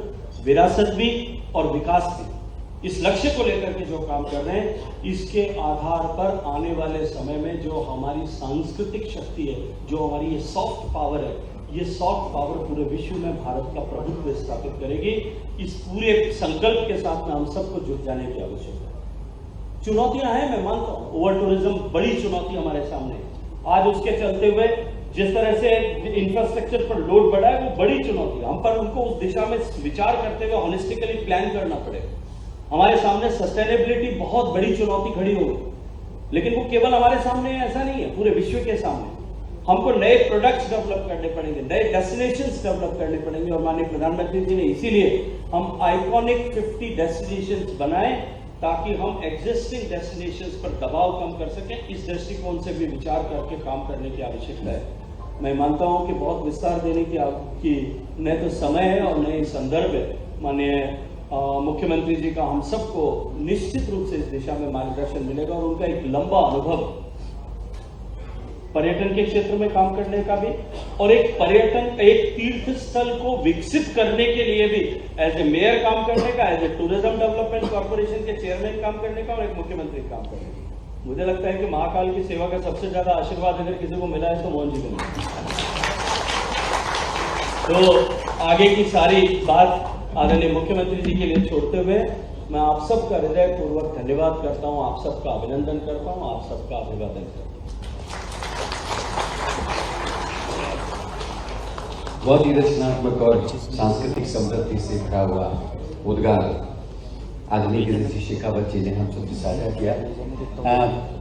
S8: विरासत भी और विकास भी, इस लक्ष्य को लेकर के जो काम कर रहे हैं, इसके आधार पर आने वाले समय में जो हमारी सांस्कृतिक शक्ति है, जो हमारी ये सॉफ्ट पावर है, ये सॉफ्ट पावर पूरे विश्व में भारत का प्रभुत्व स्थापित करेगी। इस पूरे संकल्प के साथ में हम सबको जुट जाने की आवश्यकता है। चुनौतियां हैं, मैं मानता हूं, ओवर टूरिज्म बड़ी चुनौती हमारे सामने। आज उसके चलते हुए जिस तरह से इंफ्रास्ट्रक्चर पर लोड बढ़ा है, वो बड़ी चुनौती है। हम पर उनको उस दिशा में विचार करते हुए हॉलिस्टिकली प्लान करना पड़ेगा। हमारे सामने सस्टेनेबिलिटी बहुत बड़ी चुनौती खड़ी होगी, लेकिन वो केवल हमारे सामने है ऐसा नहीं है, पूरे विश्व के सामने। हमको नए प्रोडक्ट्स डेवलप करने पड़ेंगे, नए डेस्टिनेशंस डेवलप करने पड़ेंगे, और माननीय प्रधानमंत्री जी ने इसीलिए हम आइकॉनिक 50 डेस्टिनेशंस बनाए ताकि हम एग्जिस्टिंग डेस्टिनेशंस पर दबाव कम कर सकें। इस दृष्टिकोण से भी विचार करके काम करने की आवश्यकता है। मैं मानता हूं कि बहुत विस्तार देने की न तो समय है और न ही संदर्भ है। माननीय मुख्यमंत्री जी का हम सबको निश्चित रूप से इस दिशा में मार्गदर्शन मिलेगा, और उनका एक लंबा अनुभव पर्यटन के क्षेत्र में काम करने का भी, और एक तीर्थ स्थल को विकसित करने के लिए भी एज ए मेयर काम करने का, as a tourism development corporation के चेयरमैन काम करने का, और एक मुख्यमंत्री काम करने का। मुझे लगता है कि महाकाल की सेवा का सबसे ज्यादा आशीर्वाद अगर किसी को मिला है तो मोहन जी को मिला। तो आगे की सारी बात आदरणीय मुख्यमंत्री जी के लिए छोड़ते हुए मैं आप सबका हृदयपूर्वक धन्यवाद करता हूं, आप सबका अभिनंदन करता हूं, आप सबका अभिवादन करता हूं।
S2: बहुत ही रचनात्मक और सांस्कृतिक समृद्धि से भरा हुआ उद्गार आदरणीय गिरिराज शेखावत जी ने हम सबसे साझा किया।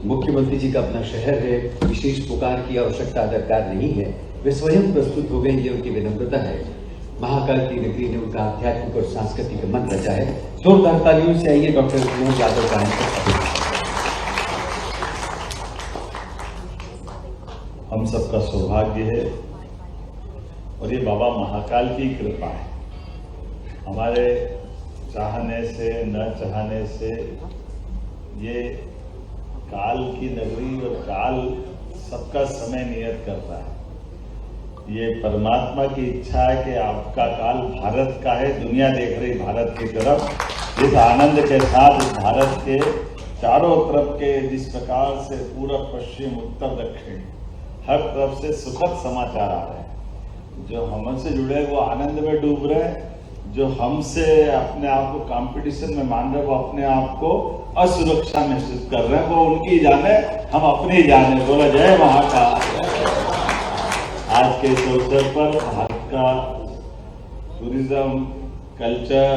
S2: मुख्यमंत्री जी का अपना शहर है, विशेष पुकार की आवश्यकता दरकार नहीं है, वे स्वयं प्रस्तुत हो गए, ये उनकी विनम्रता है। महाकाल की नगरी ने उनका आध्यात्मिक और सांस्कृतिक मन रचा है। जोरदार तालियों से आइए डॉक्टर विनोद यादव का।
S9: हम सबका सौभाग्य है और ये बाबा महाकाल की कृपा है। हमारे चाहने से न चाहने से ये काल की नगरी और काल सबका समय नियत करता है। ये परमात्मा की इच्छा है कि आपका काल भारत का है, दुनिया देख रही भारत की तरफ। इस आनंद के साथ इस भारत के चारों तरफ के जिस प्रकार से पूरब पश्चिम उत्तर दक्षिण हर तरफ से सुखद समाचार आ रहे हैं। जो हमसे जुड़े वो आनंद में डूब रहे हैं, जो हमसे अपने आप को कंपटीशन में मान रहे वो अपने आप को असुरक्षा महसूस कर रहे हैं। वो उनकी जाने, हम अपनी जाने। बोला जय महाकाल। आज के इस अवसर पर भारत का टूरिज्म, कल्चर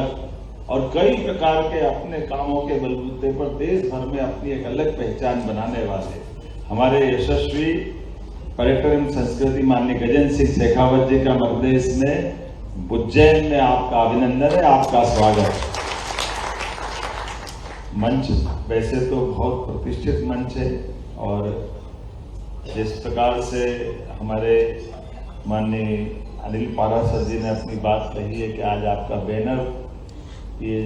S9: और कई प्रकार के अपने कामों के बलबूते पर देश भर में अपनी एक अलग पहचान बनाने वाले हमारे यशस्वी पर्यटन एवं संस्कृति माननीय गजेंद्र सिंह शेखावत जी का मध्यप्रदेश में उज्जैन में आपका अभिनंदन है, आपका स्वागत। मंच वैसे तो बहुत प्रतिष्ठित मंच है और जिस प्रकार से हमारे माननीय अनिल पारासर जी ने अपनी बात कही है कि आज आपका बैनर ये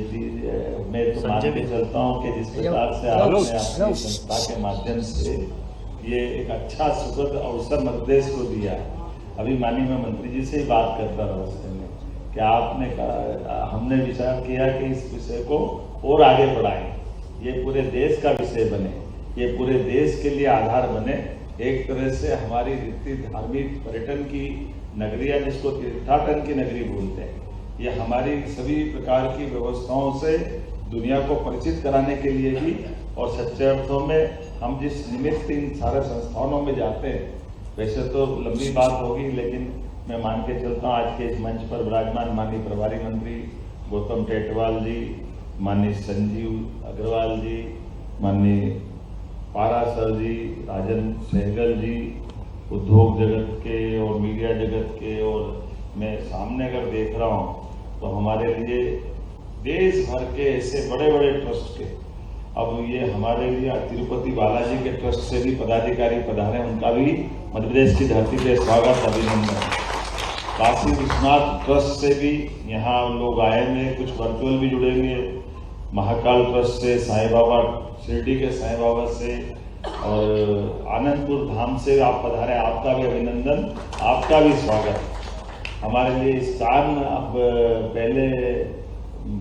S9: मैं तो मान के चलता हूँ कि जिस प्रकार से आपने अपनी संस्था के माध्यम से ये एक अच्छा सुखद अवसर मध्यप्रदेश को दिया है। अभी माननीय मैं मंत्री जी से ही बात करता रहा रास्ते में कि आपने कहा, हमने विचार किया कि इस विषय को और आगे बढ़ाएं, ये पूरे देश का विषय बने, ये पूरे देश के लिए आधार बने। एक तरह से हमारी रीति धार्मिक पर्यटन की नगरिया जिसको तीर्थाटन की नगरी बोलते हैं, ये हमारी सभी प्रकार की व्यवस्थाओं से दुनिया को परिचित कराने के लिए भी और सच्चे अर्थों में हम जिस निमित्त इन सारे संस्थानों में जाते हैं, वैसे तो लंबी बात होगी लेकिन मैं मान के चलता हूँ आज के इस मंच पर विराजमान माननीय प्रभारी मंत्री गौतम टेटवाल जी, माननीय संजीव अग्रवाल जी, माननीय पारासर जी, राजन सहगल जी, उद्योग जगत के और मीडिया जगत के, और मैं सामने अगर देख रहा हूँ तो हमारे लिए देश भर के ऐसे बड़े बड़े ट्रस्ट के, अब ये हमारे लिए तिरुपति बालाजी के ट्रस्ट से भी पदाधिकारी पधारे, उनका भी मध्य प्रदेश की धरती पे स्वागत अभिनंदन। काशी विश्वनाथ ट्रस्ट से भी यहाँ लोग आए हैं, कुछ वर्चुअल भी जुड़े हुए, महाकाल ट्रस्ट से, साईं बाबा शिरडी के साईं बाबा से और आनंदपुर धाम से आप पधारे, आपका भी अभिनंदन, आपका भी स्वागत। हमारे लिए स्थान अब पहले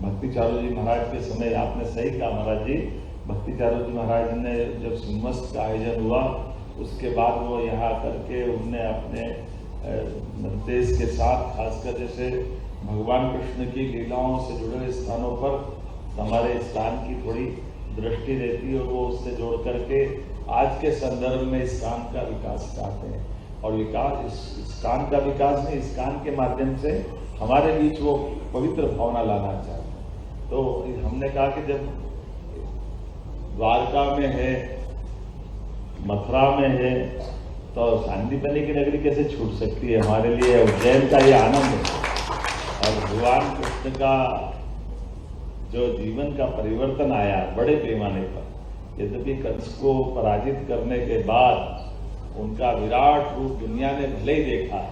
S9: भक्ति चारू जी महाराज के समय आपने सही कहा महाराज जी, भक्ति चारू जी महाराज ने जब सुमस्त का आयोजन हुआ उसके बाद वो यहाँ करके उनने अपने देश के साथ खासकर जैसे भगवान कृष्ण की लीलाओं से जुड़े स्थानों पर हमारे स्थान की थोड़ी दृष्टि रहती है और वो उससे जोड़ करके आज के संदर्भ में इस काम का विकास चाहते हैं। और विकास इस काम का विकास नहीं, इस काम के माध्यम से हमारे बीच वो पवित्र भावना लाना चाहते हैं। तो हमने कहा कि जब द्वारका में है, मथुरा में है, तो शांतिपनी की नगरी कैसे छूट सकती है। हमारे लिए उज्जैन का ये आनंद है और भगवान कृष्ण का जो जीवन का परिवर्तन आया बड़े पैमाने पर, यद्यपि कंस को पराजित करने के बाद उनका विराट रूप दुनिया ने भले ही देखा,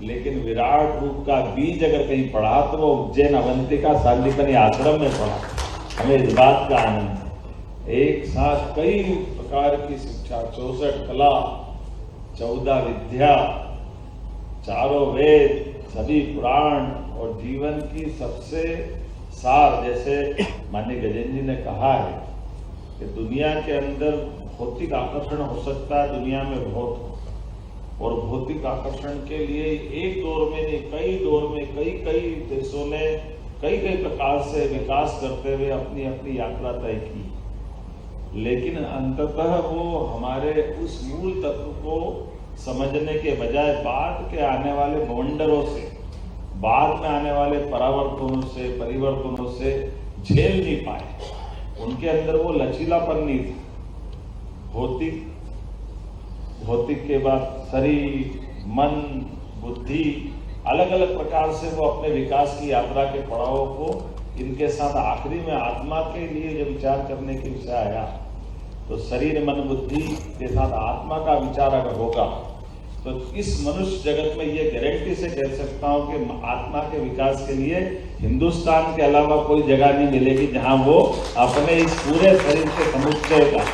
S9: लेकिन विराट रूप का बीज अगर कहीं पड़ा तो वो उज्जैन अवंतिका शांतिपनी आश्रम में पड़ा। हमें इस बात का आनंद है। एक साथ कई प्रकार की शिक्षा, 64 कला 14 विद्या, चारों वेद, सभी पुराण और जीवन की सबसे सार, जैसे माननीय गजेंद्र जी ने कहा है कि दुनिया के अंदर भौतिक आकर्षण हो सकता है, दुनिया में बहुत, और भौतिक आकर्षण के लिए एक दौर में नहीं, कई दौर में कई देशों ने कई प्रकार से विकास करते हुए अपनी अपनी यात्रा तय की, लेकिन अंततः वो हमारे उस मूल तत्व को समझने के बजाय बाद के आने वाले बवंडरों से, बाद में आने वाले परिवर्तनों से झेल नहीं पाए। उनके अंदर वो लचीलापन नहीं था। भौतिक के बाद शरीर, मन, बुद्धि, अलग अलग प्रकार से वो अपने विकास की यात्रा के पड़ावों को, इनके साथ आखिरी में आत्मा के लिए जब विचार करने की विषय आया, तो शरीर, मन, बुद्धि के साथ आत्मा का विचार अगर होगा तो इस मनुष्य जगत में ये गारंटी से कह सकता हूं कि आत्मा के विकास के लिए हिंदुस्तान के अलावा कोई जगह नहीं मिलेगी जहां वो अपने इस पूरे शरीर के समुच्चय का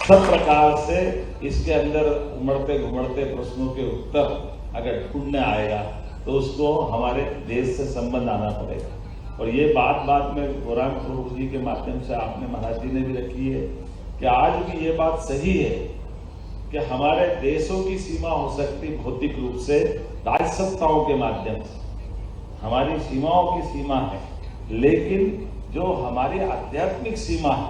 S9: सब प्रकार से इसके अंदर उमड़ते घुमड़ते प्रश्नों के उत्तर अगर ढूंढने आएगा तो उसको हमारे देश से संबंध आना पड़ेगा। और ये बात में गौरांग प्रभु जी के माध्यम से आपने महाराज जी ने भी रखी है कि आज भी ये बात सही है कि हमारे देशों की सीमा हो सकती भौतिक रूप से राजसत्ताओं के माध्यम से, हमारी सीमाओं की सीमा है, लेकिन जो हमारी आध्यात्मिक सीमा है,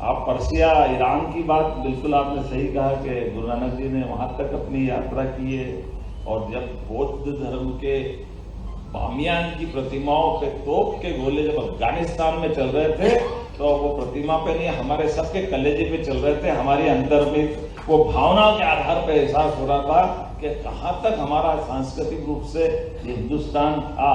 S9: आप पर्सिया, ईरान की बात बिल्कुल आपने सही कहा कि गुरु नानक जी ने वहां तक अपनी यात्रा की है, और जब बौद्ध धर्म के बामियान की प्रतिमाओं पे तोप के गोले जब अफगानिस्तान में चल रहे थे, तो वो प्रतिमा पे नहीं, हमारे सबके कलेजे पे चल रहे थे। हमारे अंदर में वो भावना के आधार पर एहसास हो रहा था कि कहाँ तक हमारा सांस्कृतिक रूप से ये हिंदुस्तान था,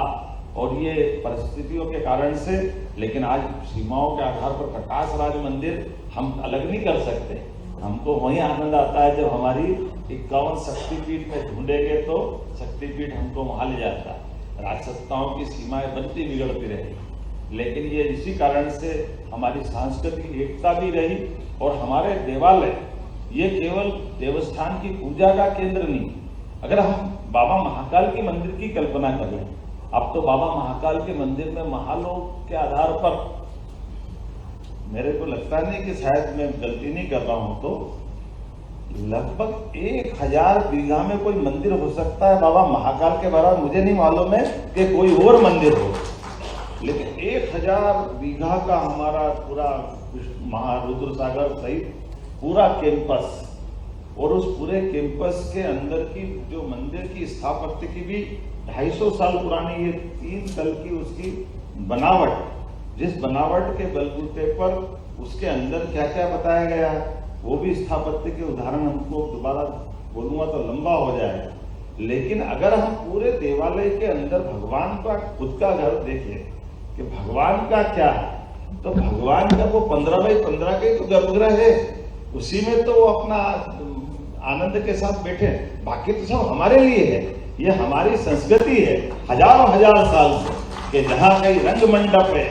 S9: और ये परिस्थितियों के कारण से। लेकिन आज सीमाओं के आधार पर प्रकाश राज मंदिर हम अलग नहीं कर सकते। हमको वही आनंद आता है जब हमारी 51 शक्तिपीठ में ढूंढेंगे तो शक्तिपीठ हमको वहां ले जाता है। राजसत्ताओं की सीमाएं बनती बिगड़ती रही, लेकिन ये इसी कारण से हमारी सांस्कृतिक एकता भी रही। और हमारे देवालय ये केवल देवस्थान की पूजा का केंद्र नहीं। अगर हम बाबा महाकाल के मंदिर की कल्पना कर लें, अब तो बाबा महाकाल के मंदिर में महालोक के आधार पर, मेरे को लगता नहीं कि शायद मैं गलती नहीं कर रहा हूं, तो लगभग 1000 बीघा में कोई मंदिर हो सकता है बाबा महाकाल के बारे में। मुझे नहीं मालूम है कि कोई और मंदिर हो, लेकिन 1000 बीघा का हमारा पूरा महारुद्र सागर सहित पूरा कैंपस, और उस पूरे कैंपस के अंदर की जो मंदिर की स्थापत्य की भी 250 साल पुरानी ये 3 तल की उसकी बनावट, जिस बनावट के बलबूते पर उसके अंदर क्या क्या बताया गया है, वो भी स्थापत्य के उदाहरण हमको दोबारा बोलूंगा तो लंबा हो जाएगा। लेकिन अगर हम पूरे देवालय के अंदर भगवान का खुद का घर देखें कि भगवान का क्या है, तो भगवान का वो 15 बाई 15 के तो गर्भगृह है, उसी में तो वो अपना आनंद के साथ बैठे। बाकी तो सब हमारे लिए है, ये हमारी संस्कृति है हजार साल से, कि जहाँ कहीं रंग मंडप है,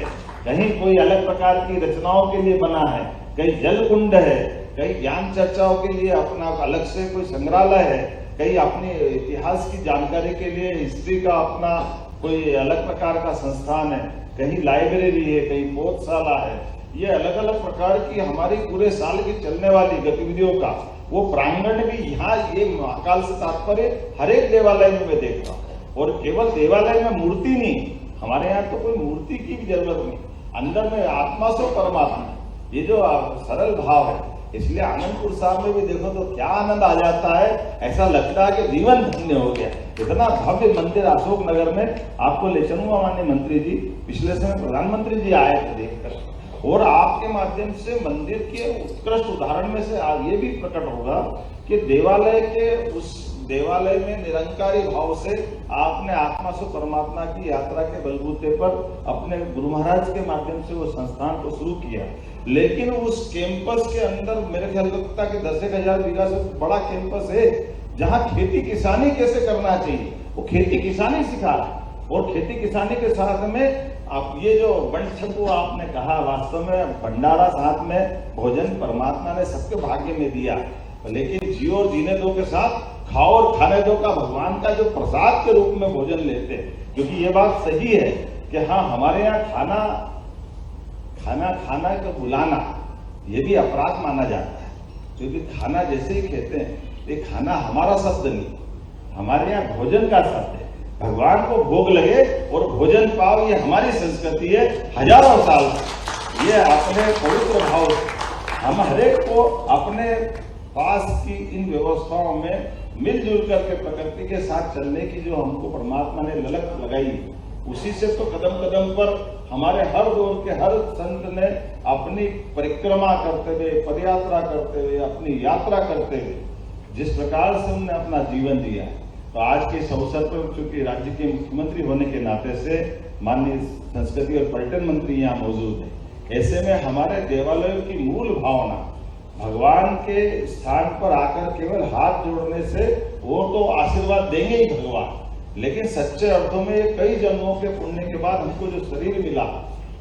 S9: कहीं कोई अलग प्रकार की रचनाओं के लिए बना है, कहीं जल कुंड है, कहीं ज्ञान चर्चाओं के लिए अपना अलग से कोई संग्रहालय है, कहीं अपने इतिहास की जानकारी के लिए हिस्ट्री का अपना कोई अलग प्रकार का संस्थान है, कहीं लाइब्रेरी है, कहीं पौधशाला है। ये अलग अलग प्रकार की हमारी पूरे साल की चलने वाली गतिविधियों का वो प्रांगण भी यहाँ, ये महाकाल से तात्पर्य हर एक देवालय में मैं देख रहा हूँ। और केवल देवालय में मूर्ति नहीं, हमारे यहाँ तो कोई मूर्ति की भी जरूरत नहीं, अंदर में आत्मा से परमात्मा, ये जो सरल भाव है। इसलिए आनंदपुर साहब में भी देखो तो क्या आनंद आ जाता है, ऐसा लगता है कि जीवन धन्य हो गया। इतना भव्य मंदिर अशोक नगर में आपको ले चलूंगा माननीय मंत्री जी, पिछले समय प्रधानमंत्री जी आए थे देखकर, और आपके माध्यम से मंदिर के उत्कृष्ट उदाहरण में से आज ये भी प्रकट होगा कि देवालय में निरंकारी भाव से आपने आत्मा से परमात्मा की यात्रा के बलबूते पर अपने गुरु महाराज के माध्यम से वो संस्थान को शुरू किया। लेकिन उस कैंपस के अंदर मेरे ख्याल लगता है कि 10,000 बीघा से बड़ा कैंपस है, जहाँ खेती किसानी कैसे करना चाहिए वो खेती किसानी सिखा रहा है। और खेती किसानी के साथ में आप ये जो बंड छकू आपने कहा, वास्तव में भंडारा साथ में भोजन परमात्मा ने सबके भाग्य में दिया, लेकिन जियो और जीने दो के साथ खाओ और खाने दो का भगवान का जो प्रसाद के रूप में भोजन लेते हैं। क्योंकि ये बात सही है कि हाँ, हमारे यहाँ खाना का बुलाना ये भी अपराध माना जाता है, क्योंकि खाना जैसे ही कहते हैं, ये खाना हमारा शब्द नहीं, हमारे यहाँ भोजन का शब्द है। भगवान को भोग लगे और भोजन पाओ, ये हमारी संस्कृति है, हजारों साल ये अपने पवित्र भाव हम हरेक को अपने पास की इन व्यवस्थाओं में मिलजुल करके प्रकृति के साथ चलने की जो हमको परमात्मा ने ललक लगाई, उसी से तो कदम कदम पर हमारे हर दौर के हर संत ने अपनी परिक्रमा करते हुए, पदयात्रा करते हुए, अपनी यात्रा करते हुए जिस प्रकार से उन्होंने अपना जीवन दिया। तो आज के इस अवसर पर चूंकि राज्य के मुख्यमंत्री होने के नाते से माननीय संस्कृति और पर्यटन मंत्री यहाँ मौजूद है, ऐसे में हमारे देवालयों की मूल भावना भगवान के स्थान पर आकर केवल हाथ जोड़ने से वो तो आशीर्वाद देंगे ही भगवान, लेकिन सच्चे अर्थों में कई जन्मों के पुण्य के बाद हमको जो शरीर मिला,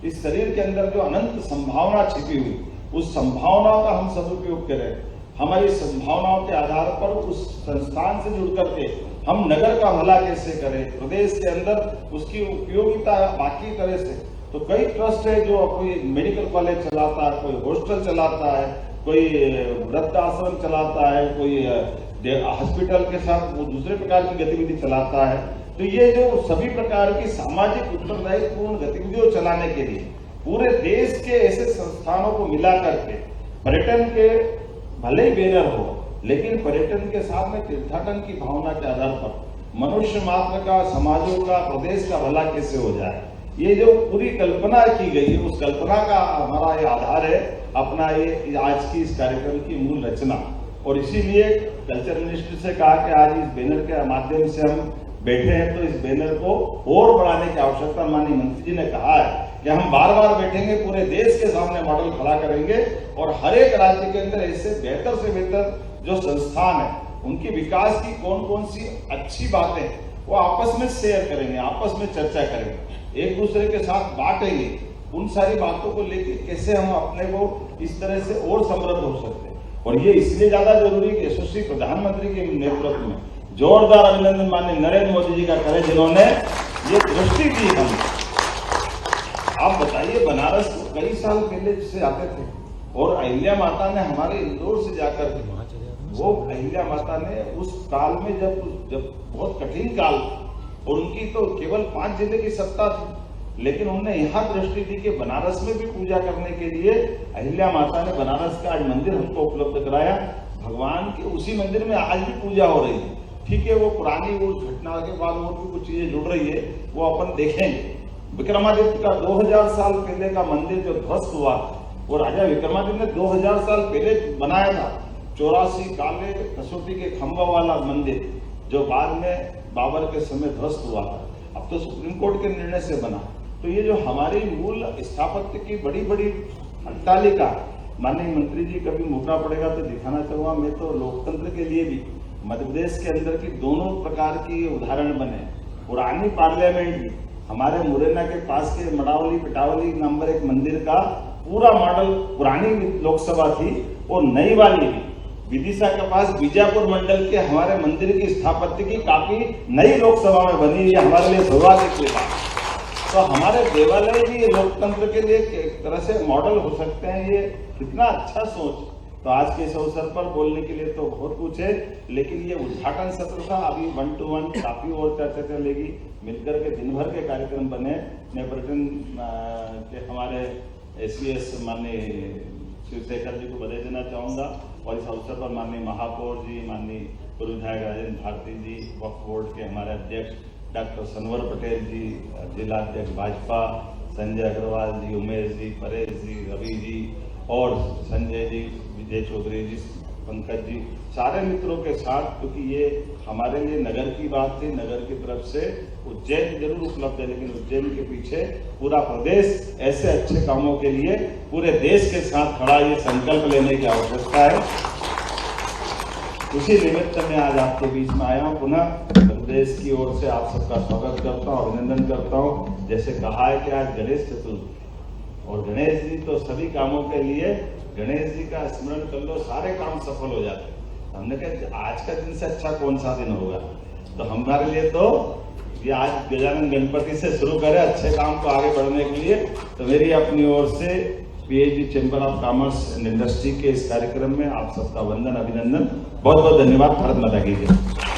S9: इस शरीर के अंदर जो अनंत संभावना छिपी हुई, उस संभावनाओं का हम सदुपयोग करें। हमारी संभावनाओं के आधार पर उस संस्थान से जुड़ करके हम नगर का भला कैसे करें, प्रदेश के अंदर उसकी उपयोगिता बाकी तरह से। तो कई ट्रस्ट है जो कोई मेडिकल कॉलेज चलाता है, कोई हॉस्टल चलाता है, कोई वृद्ध आश्रम चलाता है, कोई हॉस्पिटल के साथ वो दूसरे प्रकार की गतिविधि चलाता है। तो ये जो सभी प्रकार की सामाजिक उत्तरदायित्वपूर्ण गतिविधियों चलाने के लिए पूरे देश के ऐसे संस्थानों को मिला करके पर्यटन के भले ही बैनर हो, लेकिन पर्यटन के साथ में तीर्थाटन की भावना के आधार पर मनुष्य मात्र का, समाजों का, प्रदेश का भला कैसे हो जाए, ये जो पूरी कल्पना की गई है, उस कल्पना का हमारा ये आधार है अपना ये आज की इस कार्यक्रम की मूल रचना। और इसीलिए कल्चर मिनिस्ट्री से कहा कि आज इस बैनर के माध्यम से हम बैठे हैं, तो इस बैनर को और बढ़ाने की आवश्यकता माननीय मंत्री जी ने कहा है कि हम बार बार बैठेंगे, पूरे देश के सामने मॉडल खड़ा करेंगे और हर एक राज्य के अंदर ऐसे बेहतर से बेहतर जो संस्थान है उनकी विकास की कौन कौन सी अच्छी बातें वो आपस में शेयर करेंगे, आपस में चर्चा करेंगे, एक दूसरे के साथ बांटेंगे। उन सारी बातों को लेकर कैसे हम अपने को इस तरह से और समृद्ध हो सकते हैं। और ये इसलिए ज्यादा जरूरी कि यशस्वी प्रधानमंत्री के नेतृत्व में जोरदार अभिनंदन माननीय नरेंद्र मोदी जी का करें, जिन्होंने ये दृष्टि दी हमें। आप बताइए, बनारस कई साल पहले से आते थे और अहिल्या माता ने हमारे इंदौर से जाकर वो अहिल्या माता ने उस काल में जब बहुत कठिन काल और उनकी तो केवल 5 जिले की सत्ता थी, लेकिन उन्होंने यहाँ दृष्टि दी कि बनारस में भी पूजा करने के लिए अहिल्या माता ने बनारस का आज मंदिर हमको उपलब्ध कराया। भगवान के उसी मंदिर में आज भी पूजा हो रही है। ठीक है, वो पुरानी वो घटना के बाद और भी कुछ चीजें जुड़ रही है, वो अपन देखेंगे। विक्रमादित्य का 2000 साल पहले का मंदिर जो ध्वस्त हुआ, वो राजा विक्रमादित्य ने 2000 साल पहले बनाया था। 84 काले कसौटी के खंभा वाला मंदिर जो बाद में बाबर के समय ध्वस्त हुआ था, अब तो सुप्रीम कोर्ट के निर्णय से बना। तो ये जो हमारी मूल स्थापत्य की बड़ी बड़ी अट्टालिका, माननीय मंत्री जी कभी मौका पड़ेगा तो दिखाना चाहूंगा। मैं तो लोकतंत्र के लिए भी मध्य प्रदेश के अंदर की दोनों प्रकार की उदाहरण बने। पुरानी पार्लियामेंट भी हमारे मुरैना के पास के मड़ावली पिटावली नंबर 1 मंदिर का पूरा मॉडल पुरानी लोकसभा थी और नई वाली भी विदिशा के पास बीजापुर मंडल के हमारे मंदिर की स्थापत्य की काफी नई लोकसभा में बनी है। हमारे लिए सौभाग्य की बात। तो हमारे देवालय भी लोकतंत्र के लिए एक तरह से मॉडल हो सकते हैं। ये कितना अच्छा सोच। तो आज के इस अवसर पर बोलने के लिए तो बहुत कुछ है, लेकिन ये उद्घाटन सत्र था। अभी 1 to 1 काफी और चर्चा चलेगी, मिलकर के दिन भर के कार्यक्रम बने। मैं पर्यटन के हमारे SVS माननीय शिवशेखर जी को बधाई देना चाहूँगा और इस अवसर पर माननीय महापौर जी, माननीय पूर्व विधायक राजेंद्र भारती जी, वक्फ बोर्ड के हमारे अध्यक्ष डॉक्टर सनवर पटेल जी, जिला अध्यक्ष भाजपा संजय अग्रवाल जी, उमेश जी, परेश जी, रवि जी और संजय जी, विजय चौधरी जी, पंकज जी, सारे मित्रों के साथ, क्योंकि ये हमारे लिए नगर की बात थी। नगर की तरफ से उज्जैन जरूर उपलब्ध है, लेकिन उज्जैन के पीछे पूरा प्रदेश ऐसे अच्छे कामों के लिए पूरे देश के साथ खड़ा, ये संकल्प लेने की आवश्यकता है। उसी निमित्त में आज आपके बीच में आया हूँ। पुनः प्रदेश की ओर से आप सबका स्वागत करता हूँ, अभिनंदन करता हूँ। जैसे कहा है कि आज गणेश चतुर्थी और गणेश जी तो सभी कामों के लिए, गणेश जी का स्मरण कर लो, सारे काम सफल हो जाते हैं। हमने कहा आज का दिन से अच्छा कौन सा दिन होगा, तो हमारे लिए तो ये आज गजानन गणपति से शुरू करें अच्छे काम को आगे बढ़ने के लिए। तो मेरी अपनी ओर से PhD chamber of commerce and industry के इस कार्यक्रम में आप सबका वंदन, अभिनंदन, बहुत बहुत धन्यवाद। भारत माता की जय।